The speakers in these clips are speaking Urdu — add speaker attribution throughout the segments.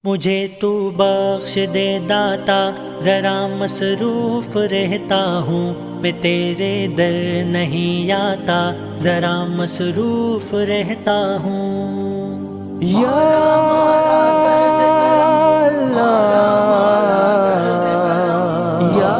Speaker 1: مجھے تو بخش دے داتا، ذرا مصروف رہتا ہوں، میں تیرے در نہیں آتا، ذرا مصروف رہتا ہوں۔ یا اللہ، یا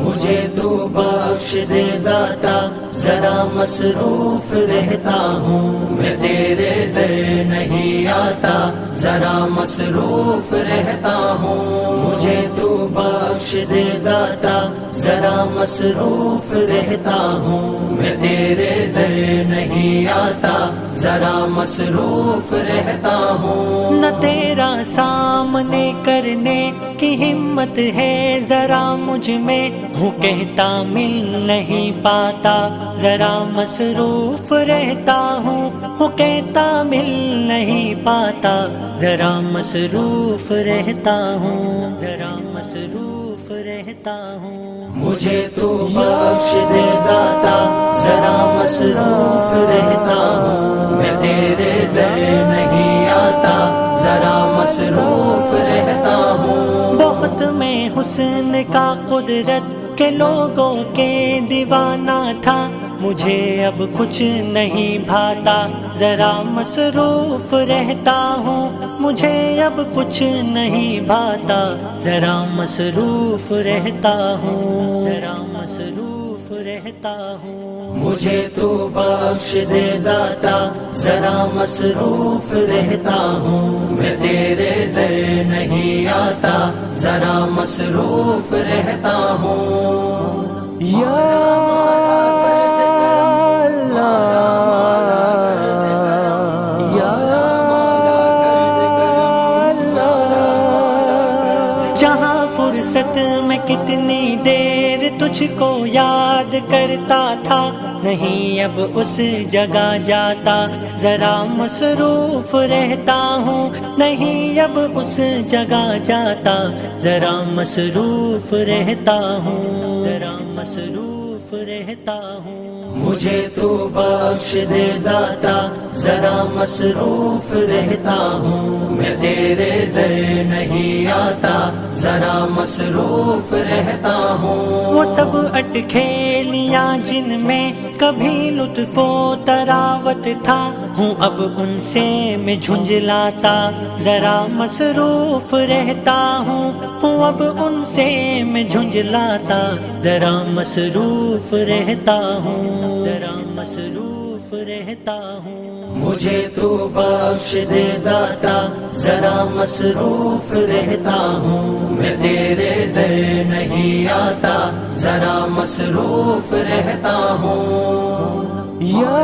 Speaker 1: مجھے تو بخش دے داتا، ذرا مصروف رہتا ہوں، میں تیرے در نہیں آتا، ذرا مصروف رہتا ہوں۔ مجھے تو بخش دے داتا، ذرا مصروف رہتا ہوں، میں تیرے در نہیں آتا، ذرا مصروف رہتا ہوں۔ نہ تیرا سامنے کرنے کی ہمت ہے ذرا مجھ میں، ہوں کہتا مل نہیں پاتا، ذرا مصروف رہتا ہوں کہتا مل نہیں پاتا، ذرا مصروف رہتا ہوں، ذرا مصروف رہتا ہوں۔ مجھے تو بخش دے داتا، ذرا مصروف رہتا ہوں، میں تیرے در نہیں آتا، ذرا مصروف رہتا ہوں۔ بہت میں حسن کا قدرت کے لوگوں کے دیوانہ تھا، مجھے اب کچھ نہیں بھاتا، ذرا مصروف رہتا ہوں، مجھے اب کچھ نہیں بھاتا، ذرا مصروف رہتا ہوں، ذرا مصروف رہتا ہوں۔ مجھے تو بخش دے داتا، ذرا مصروف رہتا ہوں، میں تیرے در نہیں آتا، ذرا مصروف رہتا ہوں۔ یا جہاں فرصت میں کتنی دیر تجھ کو یاد کرتا تھا، نہیں اب اس جگہ جاتا، ذرا مصروف رہتا ہوں، نہیں اب اس جگہ جاتا، ذرا مصروف رہتا ہوں، ذرا مصروف رہتا ہوں۔ مجھے تو بخش دے داتا، ذرا مصروف رہتا ہوں، میں تیرے در نہیں آتا، ذرا مصروف رہتا ہوں۔ وہ سب اٹکھیلیاں جن میں کبھی لطف و طراوت تھا، ہوں اب ان سے میں جھنجھلاتا، ذرا مصروف رہتا ہوں اب ان سے میں جھنجھلاتا، ذرا مصروف رہتا ہوں، ذرا مصروف رہتا ہوں۔ مجھے تو بخش دے داتا، ذرا مصروف رہتا ہوں، میں تیرے در نہیں آتا، ذرا مصروف رہتا ہوں۔ یا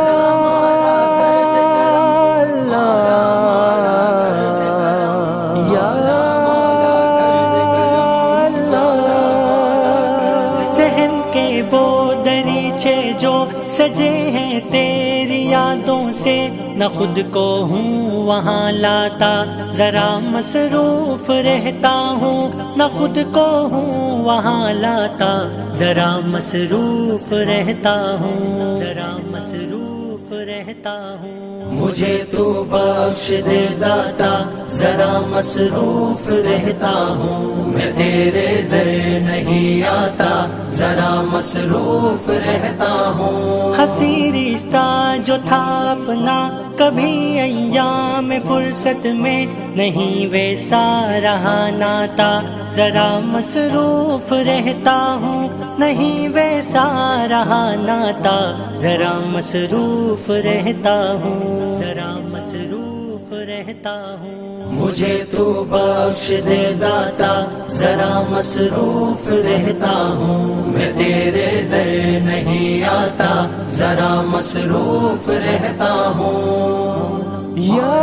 Speaker 1: وہ دریچے جو سجے ہیں تیری یادوں سے، نہ خود کو ہوں وہاں لاتا، ذرا مصروف رہتا ہوں، نہ خود کو ہوں وہاں لاتا، ذرا مصروف رہتا ہوں، ذرا مصروف رہتا ہوں۔ مجھے تو بخش دے داتا، ذرا مصروف رہتا ہوں، میں تیرے در نہیں آتا، ذرا مصروف رہتا ہوں۔ ہنسی رشتہ جو تھا اپنا کبھی ایام فرصت میں، نہیں ویسا رہا ناتا، ذرا مصروف رہتا ہوں، نہیں ویسا رہا ناتا، ذرا مصروف رہتا ہوں، ذرا مصروف رہتا ہوں۔ مجھے تو بخش دے داتا، ذرا مصروف رہتا ہوں، میں تیرے در نہیں آتا، ذرا مصروف رہتا ہوں۔ یا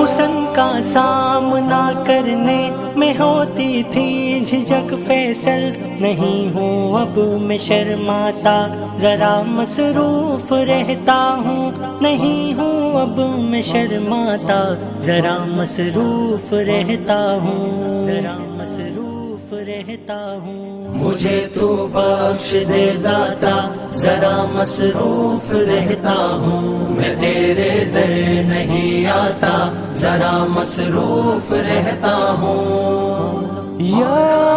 Speaker 1: حسن کا سامنا کرنے میں ہوتی تھی جھجک فیصل، نہیں ہوں اب میں شرماتا، ذرا مصروف رہتا ہوں، نہیں ہوں اب میں شرماتا، ذرا مصروف رہتا ہوں، ذرا مصروف رہتا ہوں۔ مجھے تو بخش دے داتا، ذرا مصروف رہتا ہوں، میں تیرے در نہیں آتا، ذرا مصروف رہتا ہوں۔ یا